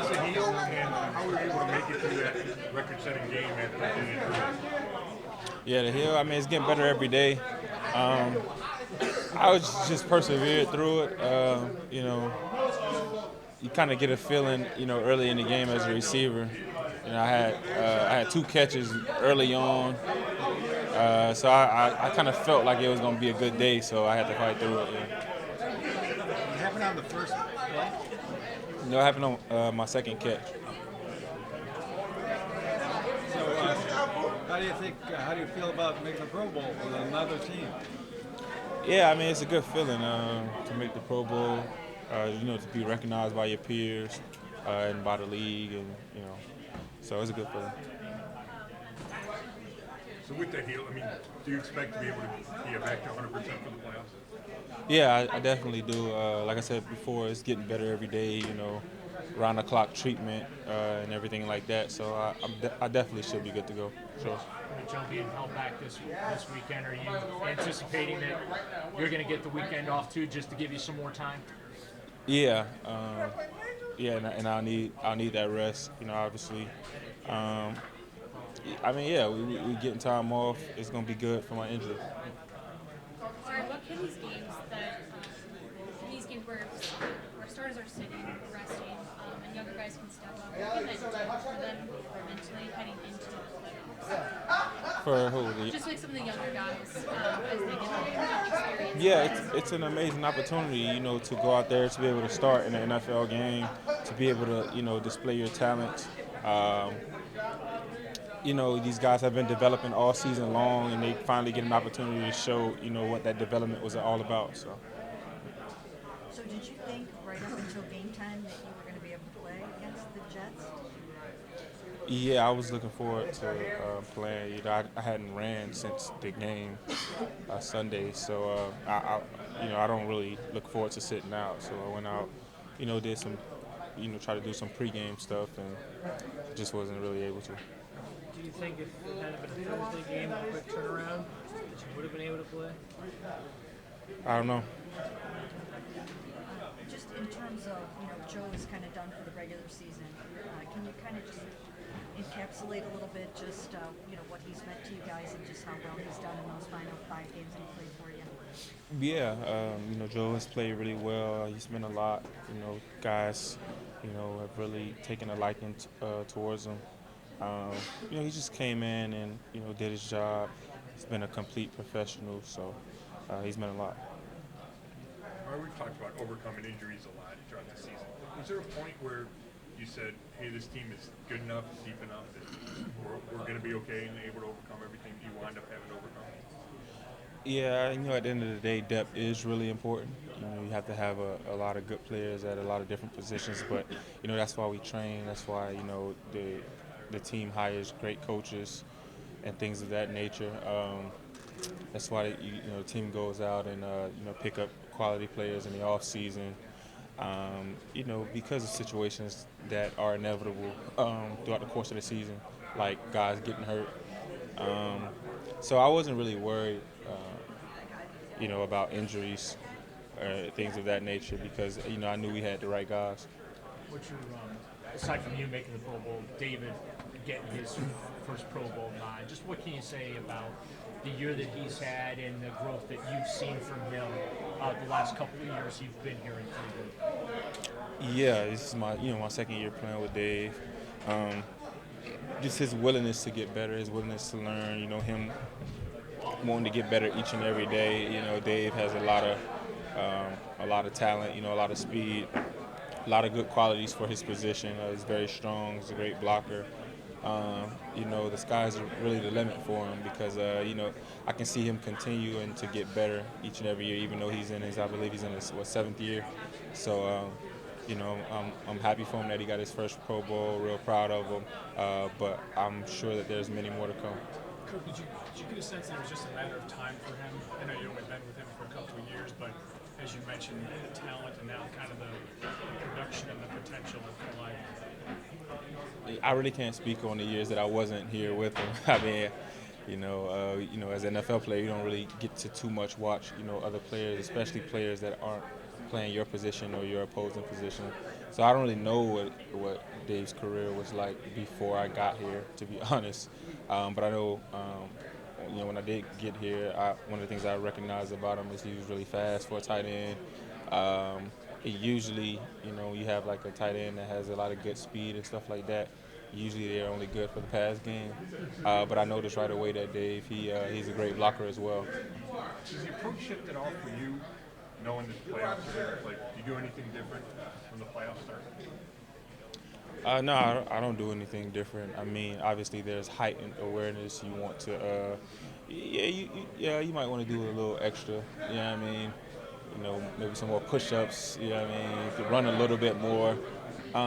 how's the heel and how were you able to make it through that record-setting game after being injured? Yeah, the hill. I mean, it's getting better every day. Um, I was just persevered through it. You kind of get a feeling, early in the game as a receiver. I had two catches early on, so I kind of felt like it was going to be a good day. So I had to fight through it. Yeah. It happened on the first play. It happened on my second catch. So, how do you think? How do you feel about making the Pro Bowl with another team? Yeah, I mean, it's a good feeling to make the Pro Bowl. To be recognized by your peers and by the league, and so it's a good feeling. So with the heel, I mean, do you expect to be able to be back to 100% for the playoffs? Yeah, I definitely do. Like I said before, it's getting better every day. Round the clock treatment and everything like that. So I definitely should be good to go. Sure. With Joe being held back this weekend, are you anticipating that you're going to get the weekend off too, just to give you some more time? Yeah, and I'll need that rest. Obviously. I mean, yeah, we getting time off. It's gonna be good for my injury. Sorry, what can these games where starters are sitting, resting, and younger guys can step up, what can that do for them mentally heading into the playoffs? For who? Just like some of the younger guys as they get experience. Yeah, it's an amazing opportunity, to go out there, to be able to start in an NFL game, to be able to, display your talent. These guys have been developing all season long, and they finally get an opportunity to show, what that development was all about. So did you think right up until game time that you were going to be able to play against the Jets? Yeah, I was looking forward to playing. I hadn't ran since the game Sunday, so I don't really look forward to sitting out. So I went out, did some, try to do some pregame stuff, and just wasn't really able to. Do you think if it had been a Thursday game, a quick turnaround, that you would have been able to play? I don't know. Just in terms of, Joe is kind of done for the regular season. Can you kind of just encapsulate a little bit just, what he's meant to you guys and just how well he's done in those final 5 games that he played for you? Yeah, Joe has played really well. He's been a lot. Guys, have really taken a liking towards him. He just came in and, did his job. He's been a complete professional, so he's meant a lot. We've talked about overcoming injuries a lot throughout the season. Was there a point where you said, hey, this team is good enough, deep enough, that we're going to be okay and able to overcome everything you wind up having to overcome? Yeah, at the end of the day, depth is really important. You have to have a lot of good players at a lot of different positions, but, that's why we train. That's why, the team hires great coaches and things of that nature. That's why the team goes out and pick up quality players in the off season. Because of situations that are inevitable throughout the course of the season, like guys getting hurt. So I wasn't really worried, about injuries or things of that nature because I knew we had the right guys. What's your, aside from you making the Pro Bowl, David getting his first Pro Bowl nod, just what can you say about the year that he's had and the growth that you've seen from him the last couple of years you've been here in Cleveland? Yeah, this is my second year playing with Dave. Just his willingness to get better, his willingness to learn. Him wanting to get better each and every day. Dave has a lot of talent. A lot of speed, a lot of good qualities for his position. He's very strong. He's a great blocker. The sky's really the limit for him because, I can see him continuing to get better each and every year, even though I believe he's in his 7th year. So, I'm happy for him that he got his first Pro Bowl, real proud of him, but I'm sure that there's many more to come. Coach, did you get a sense that it was just a matter of time for him? I know you've only been with him for a couple of years, but as you mentioned, the talent and now kind of the production and the potential of life. I really can't speak on the years that I wasn't here with him. I mean, as an NFL player, you don't really get to too much watch, other players, especially players that aren't playing your position or your opposing position. So I don't really know what Dave's career was like before I got here, to be honest. But I know, when I did get here, one of the things I recognized about him is he was really fast for a tight end. Usually, you have like a tight end that has a lot of good speed and stuff like that. Usually they're only good for the pass game. But I noticed right away that Dave, he's a great blocker as well. Does the approach shift at all for you, knowing that the playoffs are here? Like, do you do anything different when the playoffs start? No, I don't do anything different. I mean, obviously there's heightened awareness. You want to, you might want to do a little extra. You know what I mean? Maybe some more push-ups. You know what I mean? You could run a little bit more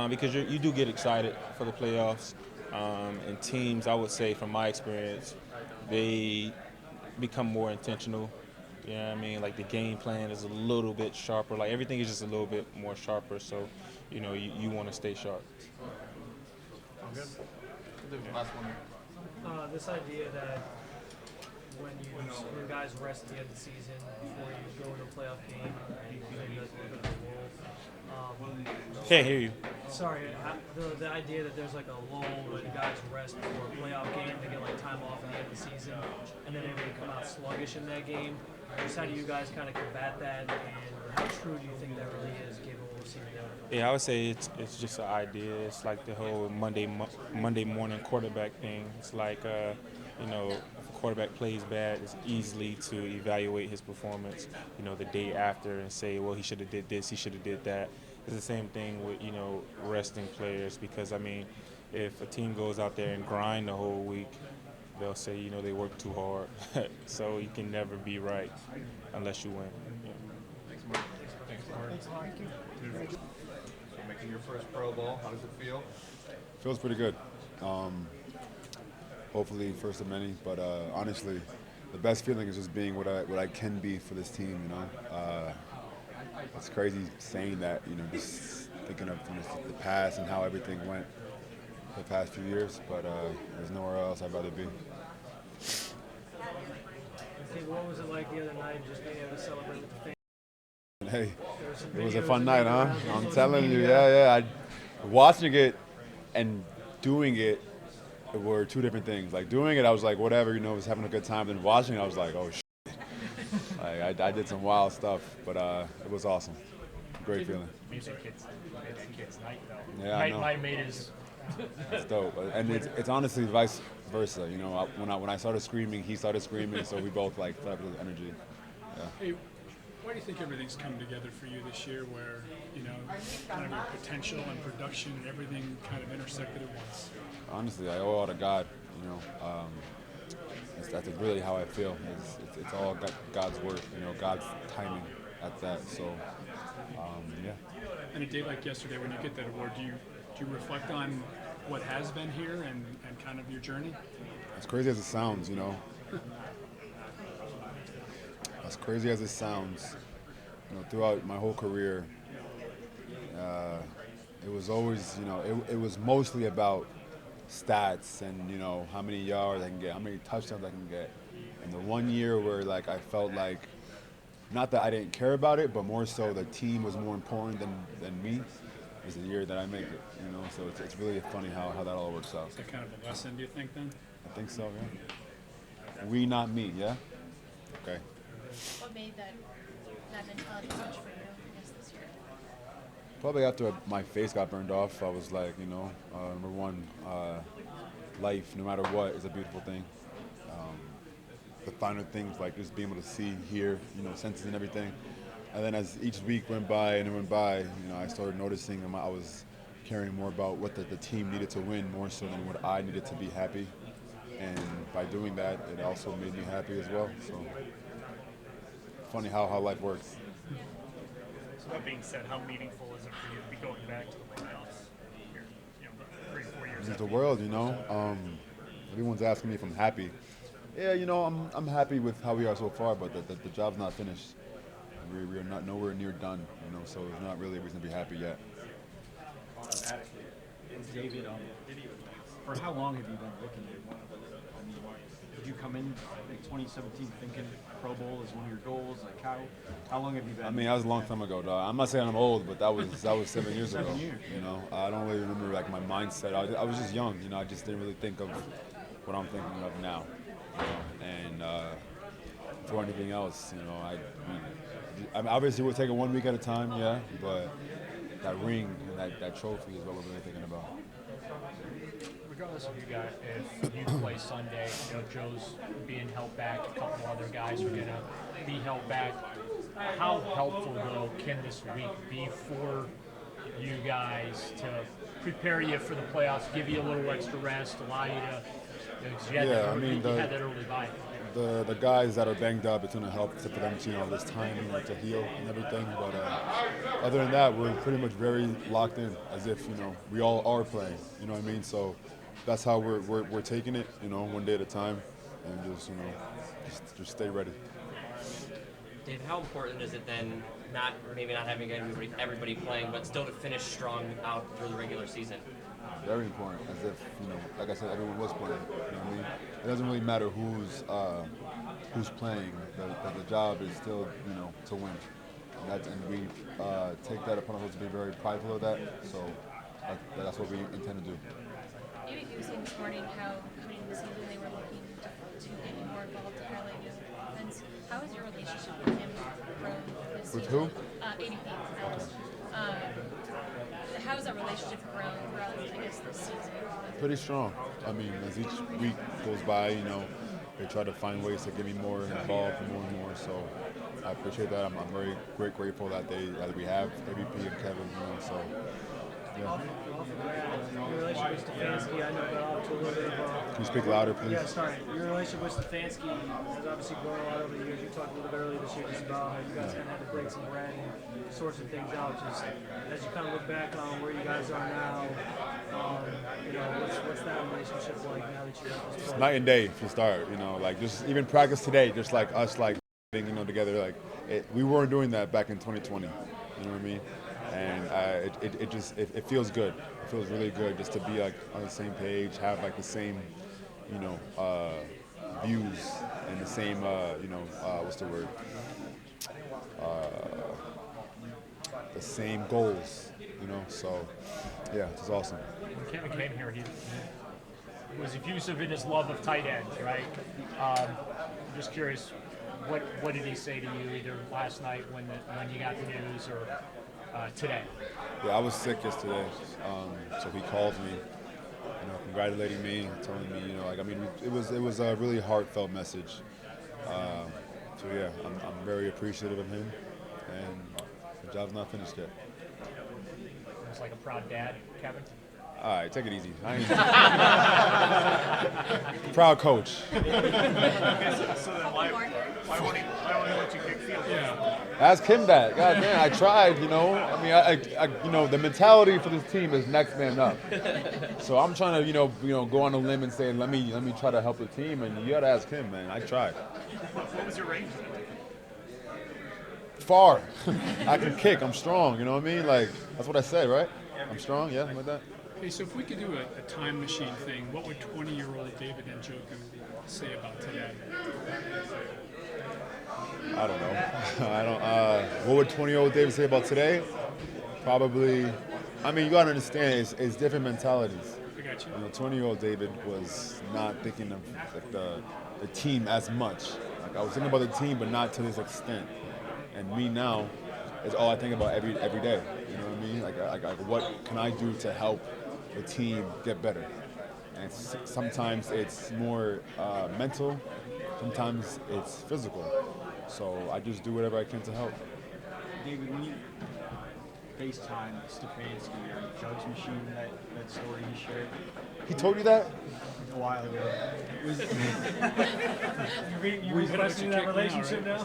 because you do get excited for the playoffs. And teams, I would say, from my experience, they become more intentional. You know what I mean? Like the game plan is a little bit sharper. Like everything is just a little bit more sharper. So, you want to stay sharp. This idea that when guys rest at the end of the season before you go into a playoff game, you maybe like a little bit of a lull. Can't hear you. Sorry, the idea that there's like a lull when guys rest before a playoff game, they get like time off at the end of the season, and then maybe they come out sluggish in that game. Just how do you guys kind of combat that, and how true do you think that really is, given what we've seen today? Yeah, I would say it's just an idea. It's like the whole Monday morning quarterback thing. It's like, if a quarterback plays bad, it's easily to evaluate his performance, the day after and say, well, he should have did this, he should have did that. It's the same thing with, resting players because, I mean, if a team goes out there and grind the whole week, they'll say, they work too hard. So you can never be right unless you win. Yeah. Thanks, Mark. So making your first Pro Bowl, how does it feel? Feels pretty good. Hopefully first of many, but honestly, the best feeling is just being what I can be for this team. It's crazy saying that. Just thinking of the past and how everything went the past few years, but there's nowhere else I'd rather be. Okay, what was it like the other night, just being able to celebrate with the fans? Hey, it was a fun night, huh? I'm telling you, yeah. Watching it and doing it were two different things. Like doing it, I was like, whatever, was having a good time. Then watching it, I was like, oh shit. I did some wild stuff, but it was awesome. Great feeling. Music kids night though. Yeah, I know. Night made his. It's dope, and it's honestly vice versa. When I started screaming, he started screaming, so we both fed up with energy. Yeah. Hey, why do you think everything's come together for you this year where, kind of your potential and production and everything kind of intersected at once? Honestly, I owe it all to God, that's really how I feel. It's all God's work, God's timing at that, so, yeah. And a day like yesterday when you get that award, do you reflect on what has been here and kind of your journey? As crazy as it sounds, as crazy as it sounds, throughout my whole career, it was always, it was mostly about stats and, how many yards I can get, how many touchdowns I can get. And the one year where, I felt like, not that I didn't care about it, but more so the team was more important than me, was the year that I make it, So it's really funny how that all works out. Is that kind of a lesson, do you think, then? I think so, yeah. We, not me, yeah? Okay. What made that mentality switch for you, I guess, this year? Probably after my face got burned off, I was like, number one, life, no matter what, is a beautiful thing. The finer things, like just being able to see, hear, senses and everything. And then as each week went by and it went by, I started noticing I was caring more about what the team needed to win more so than what I needed to be happy. And by doing that, it also made me happy as well. So funny how life works. So that being said, how meaningful is it for you to be going back to the playoffs here, 3 or 4 years? It's the world, everyone's asking me if I'm happy. Yeah, I'm happy with how we are so far, but the job's not finished. We're not nowhere near done, so there's not really a reason to be happy yet. David, for how long have you been looking at did you come in like 2017 thinking Pro Bowl is one of your goals? Like how long have you been? I mean, that was a long time ago, dog. I'm not saying I'm old, but that was 7 years ago. 7 years. You know, I don't really remember like my mindset. I was just young. You know, I just didn't really think of what I'm thinking of now. You know, and for anything else, you know, I mean, obviously we're taking 1 week at a time, yeah, but that ring and that trophy is what we're really thinking about. Regardless of you guys, if you play Sunday, you know, Joe's being held back, a couple other guys are gonna be held back. How helpful though can this week be for you guys to prepare you for the playoffs, give you a little extra rest, allow you to, you know, 'cause you had you had that early bye. The guys that are banged up, it's going to help for them to, you know, this time, you know, to heal and everything. But other than that, we're pretty much very locked in, as if, you know, we all are playing. You know what I mean? So that's how we're taking it, you know, one day at a time, and just, you know, just stay ready. Dave, how important is it then, maybe not having everybody playing, but still to finish strong out through the regular season? Very important, as if, you know, like I said, everyone was playing. You know what I mean? It doesn't really matter who's playing. The job is still, you know, to win. And we take that upon ourselves to be very prideful of that. So that's what we intend to do. Maybe you were saying this morning how coming into the season they were looking to get you more involved to highlight your offense. How has your relationship with him grown this With season? who? ADP. How has that relationship grown throughout, I guess, this season? Pretty strong. I mean, as each week goes by, you know, they try to find ways to get me more involved more and more. So I appreciate that. I'm very grateful that we have ABP and Kevin, you know, so yeah. Your relationship with Stefanski, I know got off to a little bit of a... Can you speak louder, please? Yeah, sorry. Your relationship with Stefanski has obviously grown a lot over the years. You talked a little bit earlier this year just about how you guys kind of had to break some bread and sort some things out. Just as you kind of look back on where you guys are now, you know, what's that relationship like now that you're at this point? Night and day for the start, you know, like just even practice today, just like us, like, you know, together, like we weren't doing that back in 2020. You know what I mean? And it feels good. It feels really good just to be like on the same page, have like the same, you know, views and the same, you know, what's the word? The same goals, you know. So yeah, it's awesome. When Kevin came here, he was effusive in his love of tight ends, right? I'm just curious, what did he say to you either last night when you got the news or today? Yeah, I was sick yesterday, so he called me, you know, congratulating me, telling me, you know, like, I mean, it was a really heartfelt message. So yeah, I'm very appreciative of him, and the job's not finished yet. It's like a proud dad, Kevin. All right, take it easy. Proud coach. So then why won't he let you kick field goals? Yeah. Ask him that. God damn, I tried, you know. I mean, I you know, the mentality for this team is next man up. So I'm trying to, you know, go on a limb and say, let me try to help the team, and you got to ask him, man. I tried. What was your range? Far. I can kick. I'm strong. You know what I mean? Like, that's what I said, right? I'm strong. Yeah, like that. Okay, so if we could do a time machine thing, what would 20-year-old David Njoku say about today? I don't know. What would 20-year-old David say about today? Probably. I mean, you gotta understand, it's different mentalities. I got you. You know, 20-year-old David was not thinking of like the team as much. Like, I was thinking about the team, but not to this extent. And me now is all I think about every day. You know what I mean? Like what can I do to help the team get better? And sometimes it's more mental, sometimes it's physical. So I just do whatever I can to help. David, when you FaceTime Stefanski or Jugs Machine, that story you shared He told you that? a while ago, You requesting that relationship now?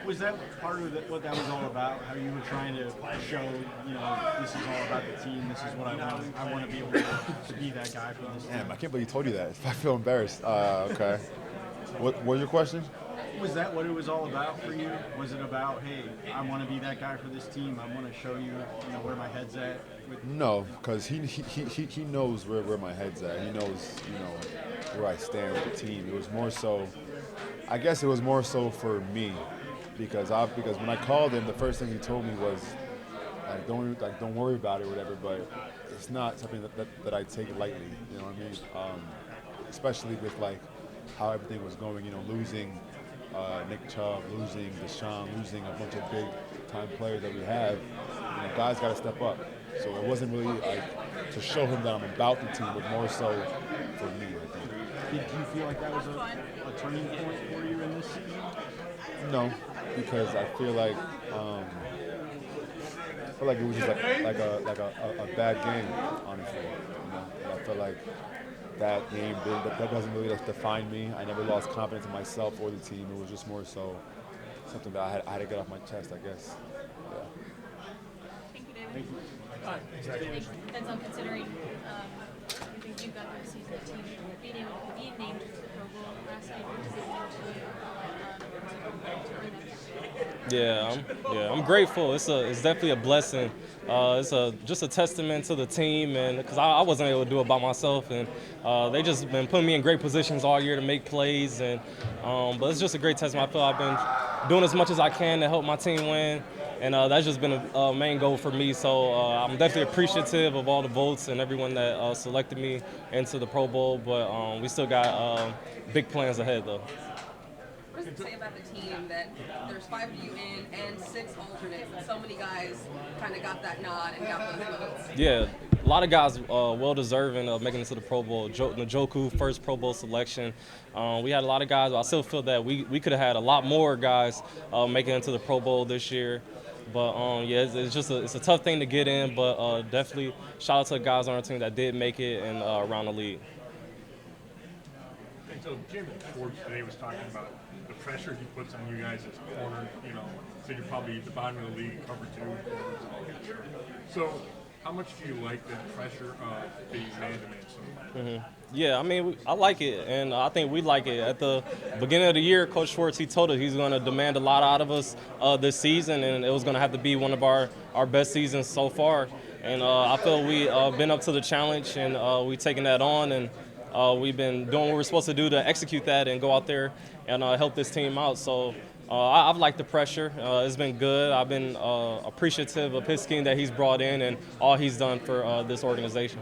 was that part of what that was all about? How you were trying to show, you know, this is all about the team. This is what I want. I want to be able to be that guy for this team. Damn, I can't believe he told you that. I feel embarrassed. Okay. What was your question? Was that what it was all about for you? Was it about, hey, I want to be that guy for this team. I want to show you, where my head's at? No, because he knows where my head's at. He knows, where I stand with the team. It was more so, I guess it was more so for me, because when I called him, the first thing he told me was, don't worry about it or whatever, but it's not something that I take lightly, you know what I mean? Especially with how everything was going, losing Nick Chubb, losing Deshaun, losing a bunch of big time players that we have. Guys got to step up. So it wasn't really to show him that I'm about the team, but more so for me, I think. Did you feel like that was a turning point for you in this season? No, because I feel like it was just like a bad game, honestly. And I feel like that game that doesn't really define me. I never lost confidence in myself or the team. It was just more so something that I had to get off my chest, I guess. Yeah. Thank you, David. Thank you. Denzel, considering everything you've got through the season, the team being named to the Pro Bowl last night, what does it mean to you to earn that? I'm grateful. It's definitely a blessing. It's just a testament to the team, and because I wasn't able to do it by myself, and they just been putting me in great positions all year to make plays, and but it's just a great testament. I feel I've been doing as much as I can to help my team win. And that's just been a main goal for me. So I'm definitely appreciative of all the votes and everyone that selected me into the Pro Bowl. But we still got big plans ahead, though. What does it say about the team that there's 5 of you in and 6 alternates, and so many guys kind of got that nod and got those votes? Yeah, a lot of guys well-deserving of making it to the Pro Bowl. Njoku, first Pro Bowl selection. We had a lot of guys. I still feel that we could have had a lot more guys making it into the Pro Bowl this year. But it's just a tough thing to get in. But definitely shout out to the guys on our team that did make it and around the league. And so Jim Forbes today was talking about the pressure he puts on you guys as corner. So you're probably at the bottom of the league, cover 2. So how much do you like the pressure of being man-to-man? Yeah, I mean, I like it, and I think we like it. At the beginning of the year, Coach Schwartz, he told us he's going to demand a lot out of us this season, and it was going to have to be one of our best seasons so far. And I feel we've been up to the challenge, and we've taken that on, and we've been doing what we're supposed to do to execute that and go out there and help this team out. So I've liked the pressure. It's been good. I've been appreciative of his scheme that he's brought in and all he's done for this organization.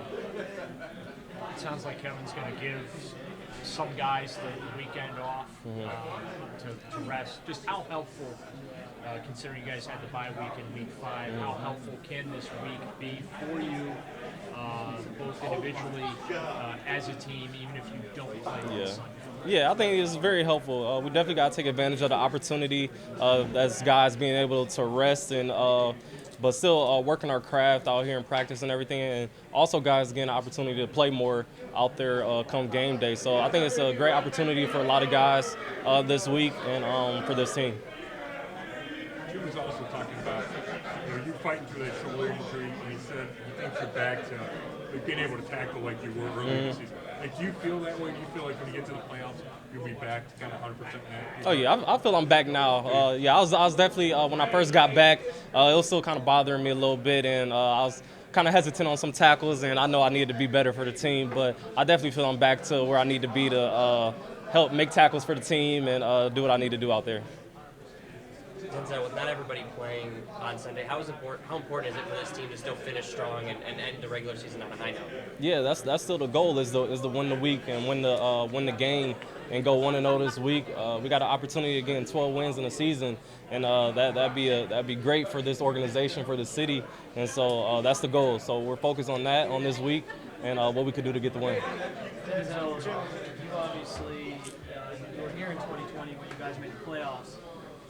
It sounds like Kevin's going to give some guys the weekend off to rest. Just how helpful, considering you guys had the bye week in week 5, how helpful can this week be for you, both individually, as a team, even if you don't play on Sunday? Yeah, I think it's very helpful. We definitely got to take advantage of the opportunity as guys being able to rest and but still working our craft out here in practice and everything, and also guys getting an opportunity to play more out there come game day. So I think it's a great opportunity for a lot of guys this week and for this team. Jim was also talking about you fighting through that shoulder injury, and he said he thinks you're back to being able to tackle like you were earlier in the season. Like, do you feel that way? Do you feel like when you get to the playoffs, you'll be back to kind of 100% net? Oh yeah, I feel I'm back now. I was definitely when I first got back, it was still kind of bothering me a little bit, and I was kind of hesitant on some tackles, and I know I needed to be better for the team, but I definitely feel I'm back to where I need to be to help make tackles for the team and do what I need to do out there. Denzel, with not everybody playing on Sunday, how important is it for this team to still finish strong and end the regular season on a high note? Yeah, that's still the goal is to win the week and win the game and go 1-0 this week. We got an opportunity to get 12 wins in the season, and that'd be great for this organization, for the city, and so that's the goal. So we're focused on that on this week and what we could do to get the win. Denzel, you obviously you were here in 2020 when you guys made the playoffs.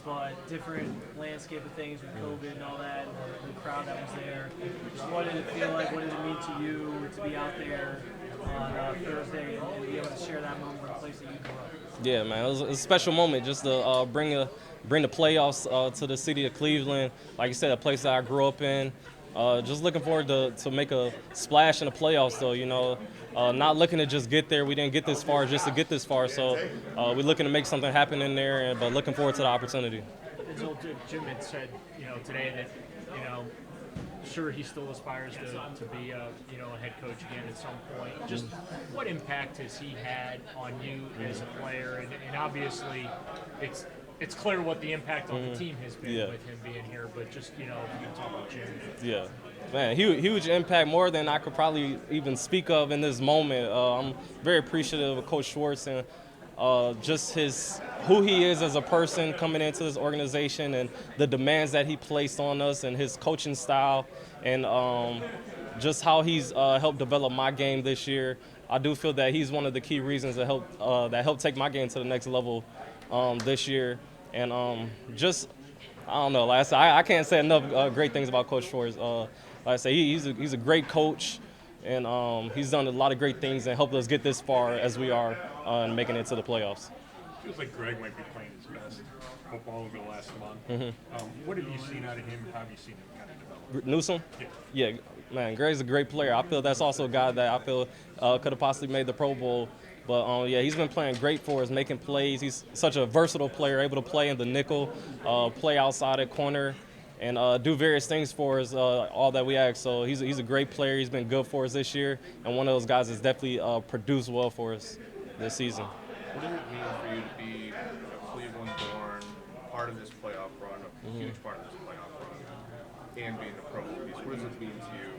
But different landscape of things with COVID and all that, and the crowd that was there. Just what did it feel like? What did it mean to you to be out there on Thursday and be able to share that moment in a place that you grew up? Yeah, man, it was a special moment just to bring the playoffs to the city of Cleveland. Like you said, a place that I grew up in. Just looking forward to make a splash in the playoffs, though. Not looking to just get there. We didn't get this far just to get this far. So we're looking to make something happen in there, but looking forward to the opportunity. Jim had said, today that, sure he still aspires to be a head coach again at some point. Just what impact has he had on you as a player? And obviously, it's clear what the impact on the team has been with him being here. But just you can talk about Jim. Yeah, man, huge impact, more than I could probably even speak of in this moment. I'm very appreciative of Coach Schwartz and just who he is as a person coming into this organization and the demands that he placed on us and his coaching style and just how he's helped develop my game this year. I do feel that he's one of the key reasons that helped take my game to the next level this year. And I don't know. Like I said, I can't say enough great things about Coach Schwartz. Like I say, he's a great coach, and he's done a lot of great things and helped us get this far as we are and making it to the playoffs. Feels like Greg might be playing his best football over the last month. Mm-hmm. What have you seen out of him? How have you seen him kind of develop? Newsome? Yeah, man, Greg's a great player. I feel that's also a guy that I feel could have possibly made the Pro Bowl. But, he's been playing great for us, making plays. He's such a versatile player, able to play in the nickel, play outside at corner, and do various things for us, all that we ask. So he's a great player. He's been good for us this year, and one of those guys that's definitely produced well for us this season. What does it mean for you to be a Cleveland-born part of this playoff run, a huge part of this playoff run, and being a Pro Bowl piece? What does it mean to you,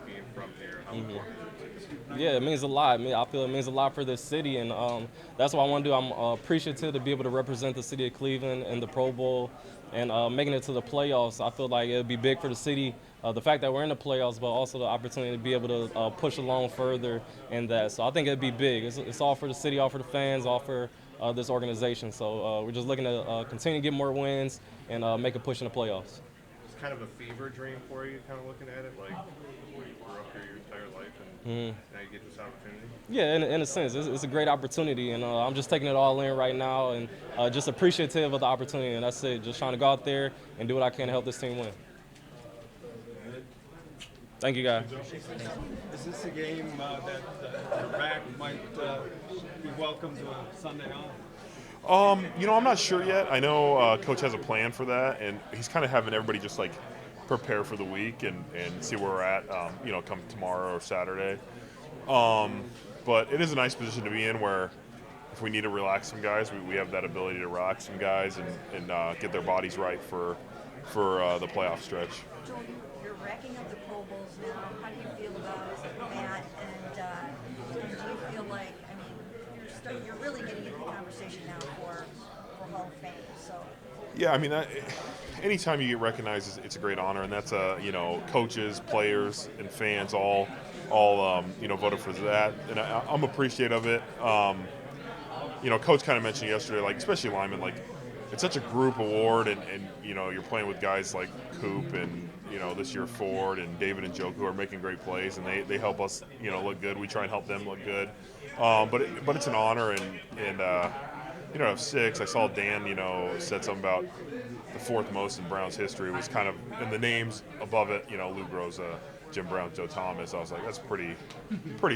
being from here? How important is it? Yeah, it means a lot. I feel it means a lot for this city, and that's what I want to do. I'm appreciative to be able to represent the city of Cleveland in the Pro Bowl and making it to the playoffs. I feel like it would be big for the city. The fact that we're in the playoffs, but also the opportunity to be able to push along further in that. So I think it'd be big. It's all for the city, all for the fans, all for this organization. So we're just looking to continue to get more wins and make a push in the playoffs. It's kind of a fever dream for you, kind of looking at it, like you grew up here your entire life and now you get this opportunity? Yeah, in a sense. It's a great opportunity, and I'm just taking it all in right now and just appreciative of the opportunity, and that's it. Just trying to go out there and do what I can to help this team win. Thank you, guys. Is this a game that your back might be welcome to a Sunday off? I'm not sure yet. I know Coach has a plan for that, and he's kind of having everybody just like prepare for the week and see where we're at, come tomorrow or Saturday. But it is a nice position to be in where if we need to relax some guys, we have that ability to relax some guys and get their bodies right for the playoff stretch. Joel, you're racking up the Pro Bowls now. How do you feel about that? And do you feel like, you're really getting into the conversation now for Hall of Fame? So. Yeah, anytime you get recognized, it's a great honor, and that's coaches, players, and fans all voted for that, and I'm appreciative of it. Coach kind of mentioned yesterday, like especially linemen, like it's such a group award, and you're playing with guys like Coop and this year Ford and David and Njoku are making great plays, and they help us look good. We try and help them look good, but it's an honor, and of 6, I saw Dan said something about the 4th most in Browns history was kind of in the names above it. Lou Groza, Jim Brown, Joe Thomas. I was like, that's pretty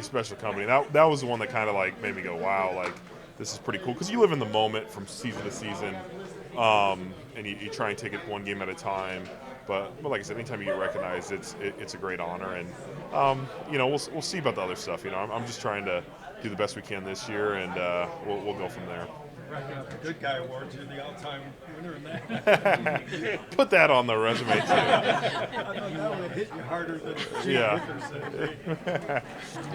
special company. That was the one that kind of like made me go, wow, like this is pretty cool, because you live in the moment from season to season, and you try and take it one game at a time. But like I said, anytime you get recognized, it's a great honor, and we'll see about the other stuff. I'm just trying to do the best we can this year, and we'll go from there. The Good Guy Awards, you're the all-time winner in that. Put that on the resume too. I thought that would have hit you harder than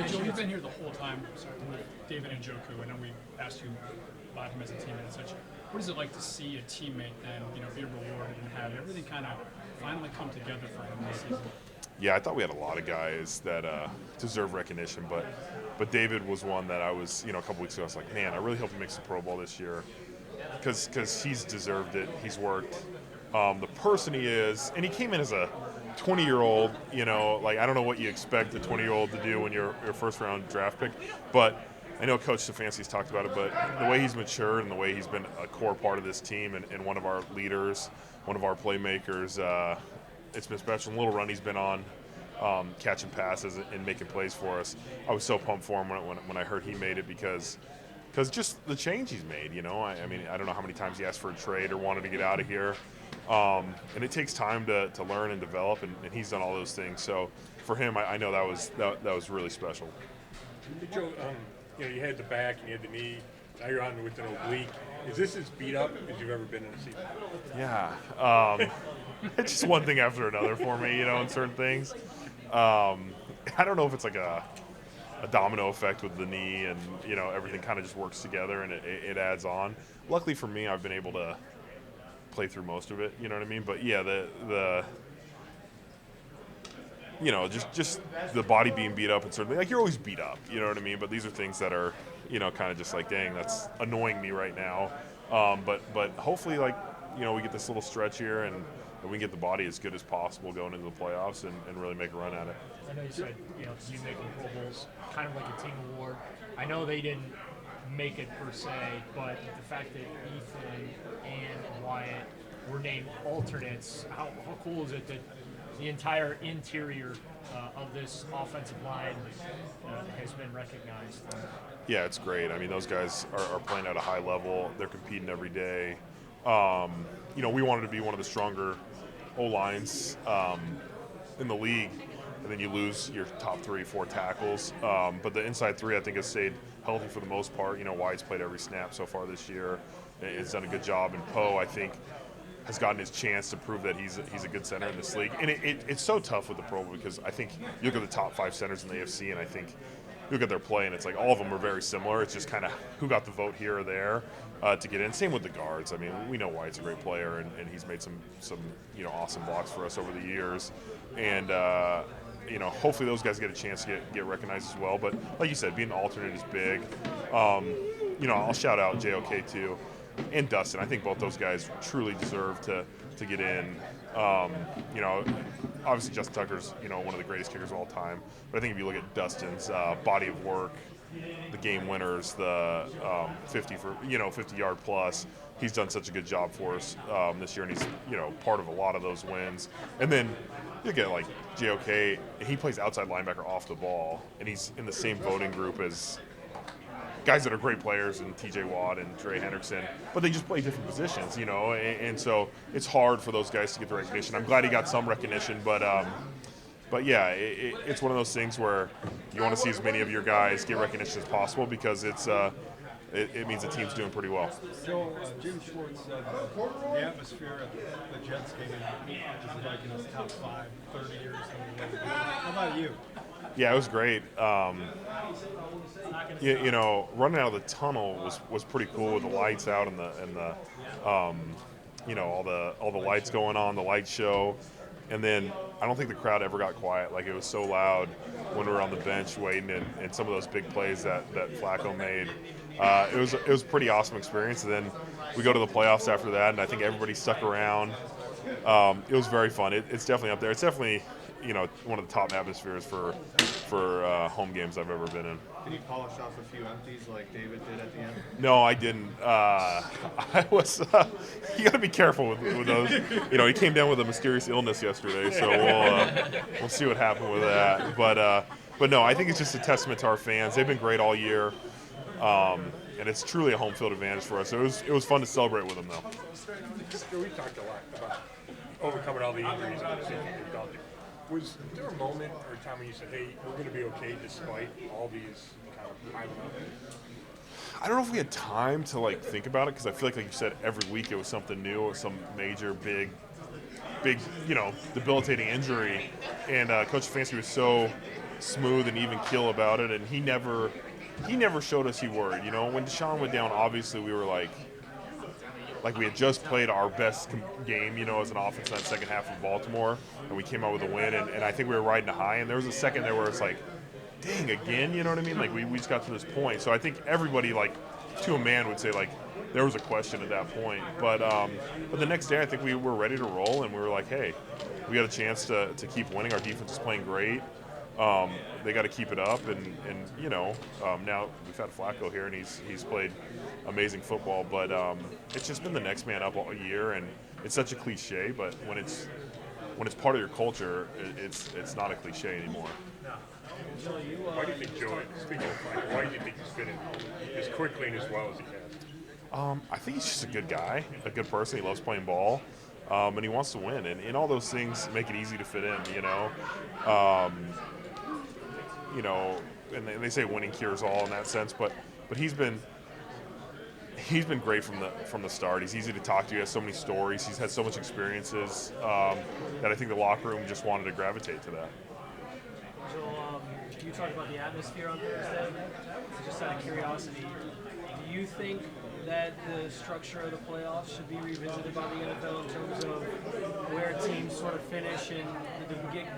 Joel, you've been here the whole time with David and Njoku, and then we asked you about him as a teammate and such. What is it like to see a teammate then, be rewarded and have everything kind of finally come together for him this season? Yeah, I thought we had a lot of guys that deserve recognition, but David was one that I was, a couple weeks ago, I was like, man, I really hope he makes the Pro Bowl this year, because he's deserved it. He's worked. The person he is, and he came in as a 20-year-old, like I don't know what you expect a 20-year-old to do when you're your first-round draft pick, but I know Coach Stefanski's talked about it, but the way he's matured and the way he's been a core part of this team and one of our leaders, one of our playmakers, it's been special. The little run he's been on, catching passes and making plays for us. I was so pumped for him when I heard he made it because just the change he's made. I mean, I don't know how many times he asked for a trade or wanted to get out of here. And it takes time to learn and develop, and he's done all those things. So for him, I know that was really special. Joe, you had the back and you had the knee. Now you're on with an oblique. Is this as beat up as you've ever been in a season? Yeah. It's just one thing after another for me, in certain things. I don't know if it's like a domino effect with the knee and, everything kind of just works together and it adds on. Luckily for me, I've been able to play through most of it, you know what I mean? But yeah, just the body being beat up and certainly, like, you're always beat up, you know what I mean? But these are things that are, kind of just like, dang, that's annoying me right now. But hopefully, like, we get this little stretch here and we get the body as good as possible going into the playoffs and really make a run at it. I know you said, you making Pro Bowls, kind of like a team award. I know they didn't make it per se, but the fact that Ethan and Wyatt were named alternates, how cool is it that the entire interior of this offensive line has been recognized? Yeah, it's great. I mean, those guys are playing at a high level. They're competing every day. We wanted to be one of the stronger O-lines in the league, and then you lose your top 3-4 tackles. But the inside three, I think, has stayed healthy for the most part. Wyatt's played every snap so far this year. Has done a good job. And Poe, I think, has gotten his chance to prove that he's a good center in this league. And it's so tough with the Pro Bowl because I think you look at the top 5 centers in the AFC, and I think you look at their play, and it's like all of them are very similar. It's just kind of who got the vote here or there to get in. Same with the guards. I mean, we know Wyatt's a great player, and he's made some awesome blocks for us over the years. And hopefully those guys get a chance to get recognized as well. But like you said, being an alternate is big. I'll shout out JOK too, and Dustin. I think both those guys truly deserve to get in. Obviously Justin Tucker's one of the greatest kickers of all time. But I think if you look at Dustin's body of work, the game winners, the 50-yard plus, he's done such a good job for us this year, and he's part of a lot of those wins. And then you get like JOK, and he plays outside linebacker off the ball, and he's in the same voting group as guys that are great players, and TJ Watt and Trey Hendrickson, but they just play different positions, and so it's hard for those guys to get the recognition. I'm glad he got some recognition, but yeah, it's one of those things where you want to see as many of your guys get recognition as possible because it means the team's doing pretty well. Joe, Jim Schwartz said the atmosphere at the Jets game is like in his top 5, 30 years. How about you? Yeah, it was great. Running out of the tunnel was pretty cool with the lights out and the all the lights going on, the light show, and then I don't think the crowd ever got quiet. Like, it was so loud when we were on the bench waiting, and some of those big plays that Flacco made. It was a pretty awesome experience. And then we go to the playoffs after that, and I think everybody stuck around. It was very fun. It's definitely up there. It's definitely one of the top atmospheres for home games I've ever been in. Did you polish off a few empties like David did at the end? No, I didn't. I was. You got to be careful with those. He came down with a mysterious illness yesterday, so we'll see what happened with that. But no, I think it's just a testament to our fans. They've been great all year, and it's truly a home field advantage for us. It was fun to celebrate with them, though. We talked a lot about overcoming all the injuries and the season we've gone through. Was there a moment or a time when you said, hey, we're going to be okay despite all these kind of piling up? I don't know if we had time to think about it because I feel like you said, every week it was something new or some major big debilitating injury. And Coach Stefanski was so smooth and even keel about it, and he never showed us he worried. When Deshaun went down, obviously we were like we had just played our best game, as an offense in that second half of Baltimore, and we came out with a win, and I think we were riding a high, and there was a second there where it's like, dang, again, you know what I mean? We just got to this point. So I think everybody, to a man, would say, there was a question at that point. But the next day, I think we were ready to roll, and we were like, hey, we got a chance to keep winning. Our defense is playing great. They got to keep it up, and now we've had Flacco here, and he's played amazing football. But it's just been the next man up all year, and it's such a cliche. But when when it's part of your culture, it's not a cliche anymore. Why do you think Joe, speaking of Mike, why do you think he's fit in as quickly and as well as he has? I think he's just a good guy, a good person. He loves playing ball, and he wants to win. And all those things make it easy to fit in, And they say winning cures all in that sense, but he's been great from the start. He's easy to talk to. He has so many stories. He's had so much experiences that I think the locker room just wanted to gravitate to that. So you talked about the atmosphere on Thursday. Just out of curiosity, do you think that the structure of the playoffs should be revisited by the NFL in terms of where teams sort of finish and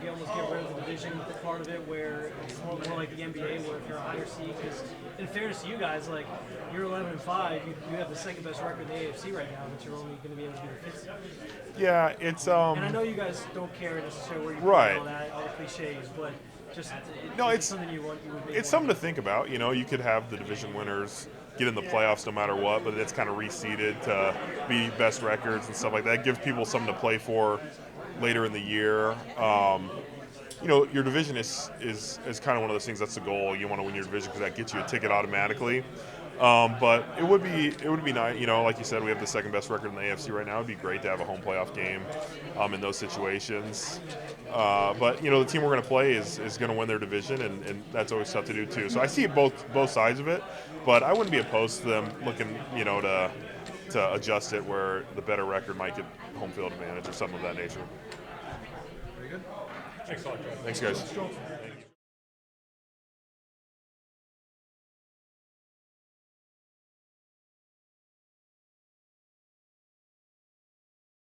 almost get rid of the division part of it, where it's more like the NBA, where if you're a higher seed, because in fairness to you guys, like you're 11-5, you have the second best record in the AFC right now, but you're only going to be able to be the fifth seed. Yeah, it's And I know you guys don't care necessarily where you right. all the cliches, but just no, it's something you would it's something to think about. You could have the division winners get in the playoffs no matter what, but it's kind of reseeded to be best records and stuff like that. It gives people something to play for later in the year. Your division is kind of one of those things. That's the goal. You want to win your division because that gets you a ticket automatically. But it would be nice. Like you said, we have the second best record in the AFC right now. It'd be great to have a home playoff game in those situations. But the team we're going to play is going to win their division, and that's always tough to do too. So I see both sides of it, but I wouldn't be opposed to them looking, to adjust it where the better record might get home field advantage or something of that nature. Very good. Thanks a lot, Joe. Thanks, guys. Thank you.